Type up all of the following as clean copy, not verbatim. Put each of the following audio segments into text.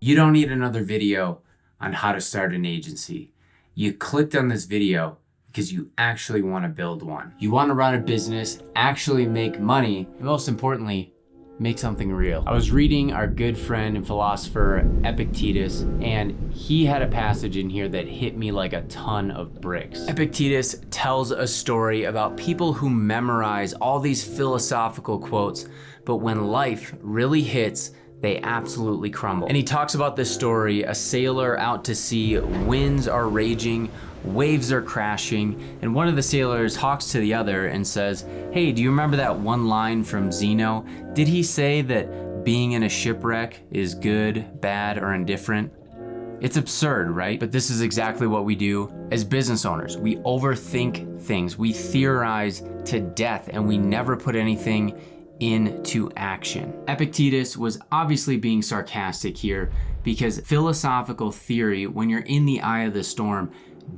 You don't need another video on how to start an agency. You clicked on this video because you actually want to build one. You want to run a business, actually make money, and most importantly, make something real. I was reading our good friend and philosopher Epictetus, and he had a passage in here that hit me like a ton of bricks. Epictetus tells a story about people who memorize all these philosophical quotes, but when life really hits, they absolutely crumble. And he talks about this story: a sailor out to sea, winds are raging, waves are crashing, and one of the sailors talks to the other and says, "Hey, do you remember that one line from Zeno? Did he say that being in a shipwreck is good, bad, or indifferent?" It's absurd, right? But this is exactly what we do as business owners. We overthink things, we theorize to death, and we never put anything into action. Epictetus was obviously being sarcastic here, because philosophical theory, when you're in the eye of the storm,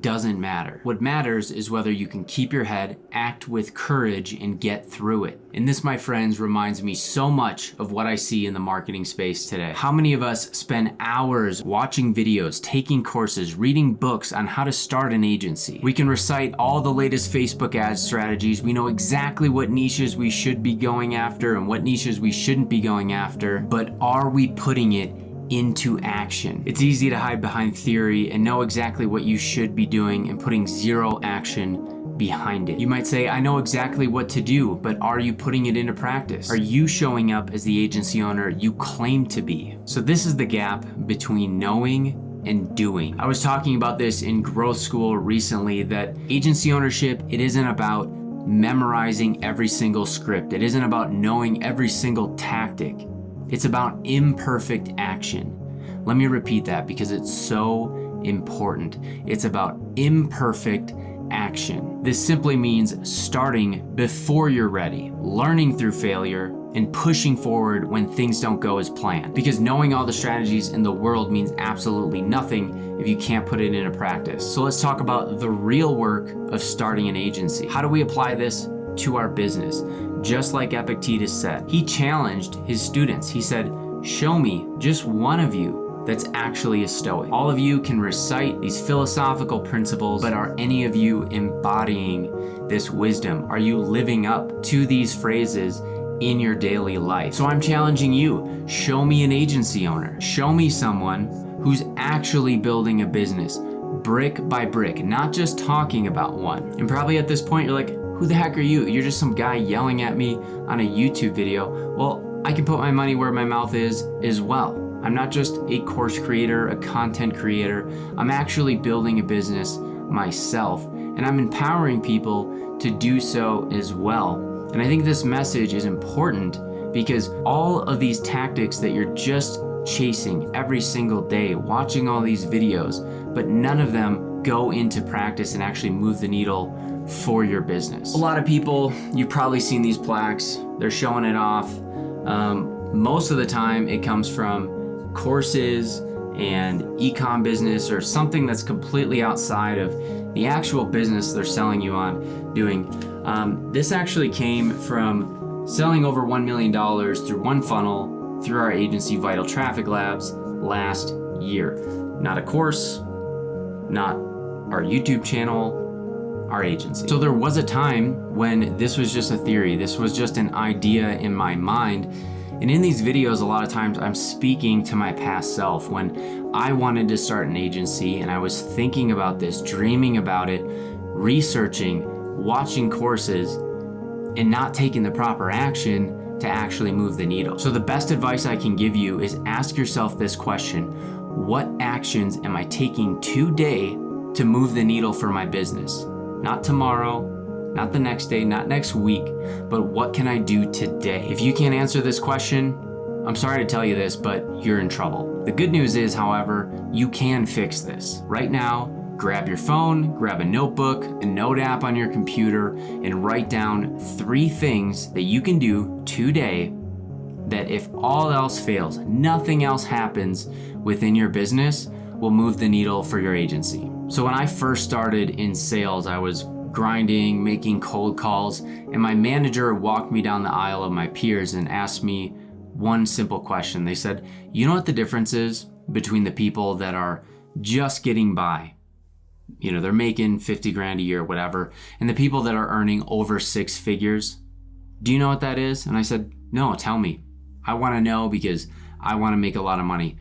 doesn't matter. What matters is whether you can keep your head, act with courage, and get through it. And this, my friends, reminds me so much of what I see in the marketing space today. How many of us spend hours watching videos, taking courses, reading books on how to start an agency? We can recite all the latest Facebook ad strategies. We know exactly what niches we should be going after and what niches we shouldn't be going after, but are we putting it into action? It's easy to hide behind theory and know exactly what you should be doing and putting zero action behind it. You might say, I know exactly what to do, but are you putting it into practice? Are you showing up as the agency owner you claim to be? So this is the gap between knowing and doing. I was talking about this in growth school recently, that agency ownership, it isn't about memorizing every single script. It isn't about knowing every single tactic. It's about imperfect action. Let me repeat that because it's so important. It's about imperfect action. This simply means starting before you're ready, learning through failure, and pushing forward when things don't go as planned. Because knowing all the strategies in the world means absolutely nothing if you can't put it into practice. So let's talk about the real work of starting an agency. How do we apply this to our business? Just like Epictetus said, he challenged his students. He said, show me just one of you that's actually a Stoic. All of you can recite these philosophical principles, but are any of you embodying this wisdom? Are you living up to these phrases in your daily life? So I'm challenging you, show me an agency owner. Show me someone who's actually building a business, brick by brick, not just talking about one. And probably at this point, you're like, who the heck are you? You're just some guy yelling at me on a YouTube video. Well, I can put my money where my mouth is as well. I'm not just a course creator, a content creator. I'm actually building a business myself, and I'm empowering people to do so as well. And I think this message is important because all of these tactics that you're just chasing every single day, watching all these videos, but none of them go into practice and actually move the needle for your business. A lot of people, you've probably seen these plaques, they're showing it off. Most of the time it comes from courses and e-com business or something that's completely outside of the actual business they're selling you on doing. This actually came from selling over $1 million through one funnel through our agency, Vital Traffic Labs, last year. Not a course, not our YouTube channel, our agency. So there was a time when this was just a theory. This was just an idea in my mind. And in these videos, a lot of times I'm speaking to my past self when I wanted to start an agency and I was thinking about this, dreaming about it, researching, watching courses, and not taking the proper action to actually move the needle. So the best advice I can give you is ask yourself this question: what actions am I taking today to move the needle for my business? Not tomorrow, not the next day, not next week, but what can I do today? If you can't answer this question, I'm sorry to tell you this, but you're in trouble. The good news is, however, you can fix this. Right now, grab your phone, grab a notebook, a note app on your computer, and write down 3 things that you can do today that if all else fails, nothing else happens within your business, will move the needle for your agency. So when I first started in sales, I was grinding, making cold calls, and my manager walked me down the aisle of my peers and asked me one simple question. They said, you know what the difference is between the people that are just getting by. You know, they're making 50 grand a year, whatever, and the people that are earning over 6 figures. Do you know what that is? And I said, no, tell me. I want to know because I want to make a lot of money.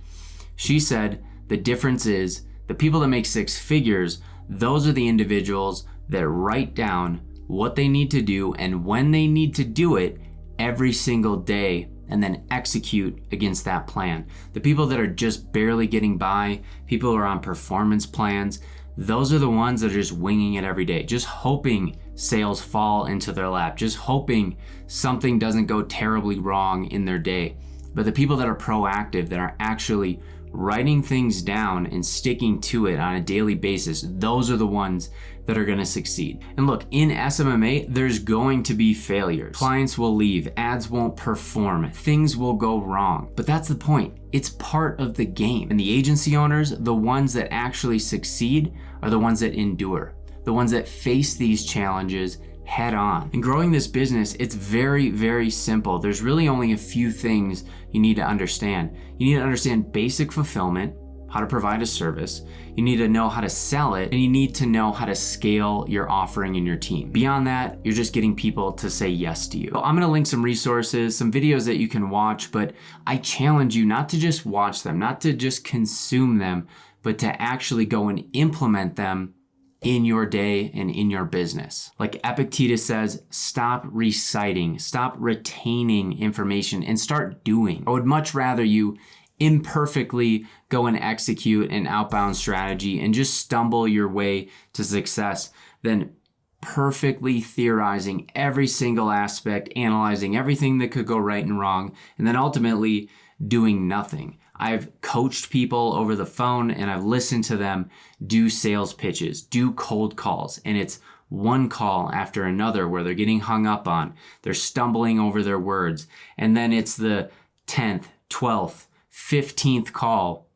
She said the difference is the people that make 6 figures, those are the individuals that write down what they need to do and when they need to do it every single day and then execute against that plan. The people that are just barely getting by, people who are on performance plans, those are the ones that are just winging it every day, just hoping sales fall into their lap, just hoping something doesn't go terribly wrong in their day. But the people that are proactive, that are actually writing things down and sticking to it on a daily basis, those are the ones that are going to succeed. And look, in SMMA, there's going to be failures. Clients will leave, ads won't perform, things will go wrong. But that's the point. It's part of the game. And the agency owners, the ones that actually succeed, are the ones that endure, the ones that face these challenges head on. In growing this business, it's very, very simple. There's really only a few things you need to understand. You need to understand basic fulfillment, how to provide a service. You need to know how to sell it, and you need to know how to scale your offering in your team. Beyond that, you're just getting people to say yes to you. So I'm gonna link some resources, some videos that you can watch, but I challenge you not to just watch them, not to just consume them, but to actually go and implement them in your day and in your business. Like Epictetus says, stop reciting, stop retaining information and start doing. I would much rather you imperfectly go and execute an outbound strategy and just stumble your way to success than perfectly theorizing every single aspect, analyzing everything that could go right and wrong, and then ultimately doing nothing. I've coached people over the phone and I've listened to them do sales pitches, do cold calls, and it's one call after another where they're getting hung up on, they're stumbling over their words, and then it's the 10th, 12th, 15th call,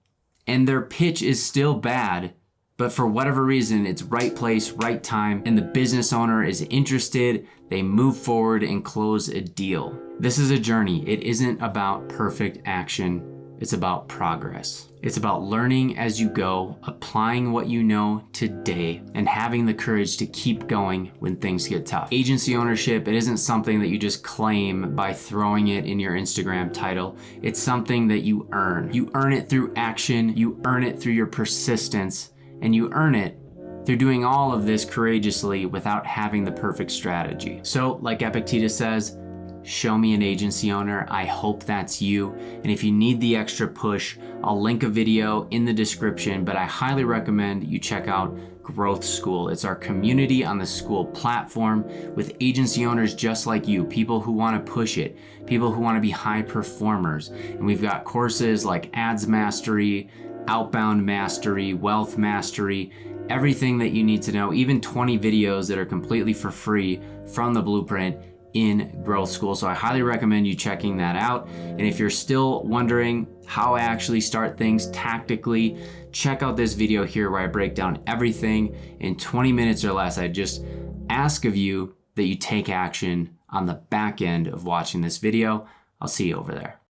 and their pitch is still bad, but for whatever reason, it's right place, right time, and the business owner is interested, they move forward and close a deal. This is a journey. It isn't about perfect action. It's about progress. It's about learning as you go, applying what you know today, and having the courage to keep going when things get tough. Agency ownership, it isn't something that you just claim by throwing it in your Instagram title. It's something that you earn. You earn it through action, you earn it through your persistence, and you earn it through doing all of this courageously without having the perfect strategy. So, like Epictetus says, show me an agency owner. I hope that's you. And if you need the extra push, I'll link a video in the description, but I highly recommend you check out Growth School. It's our community on the School platform with agency owners just like you, people who want to push it, people who want to be high performers. And we've got courses like Ads Mastery, Outbound Mastery, Wealth Mastery, everything that you need to know, even 20 videos that are completely for free from the blueprint in Growth School. So I highly recommend you checking that out. And if you're still wondering how I actually start things tactically, check out this video here where I break down everything in 20 minutes or less. I just ask of you that you take action on the back end of watching this video. I'll see you over there.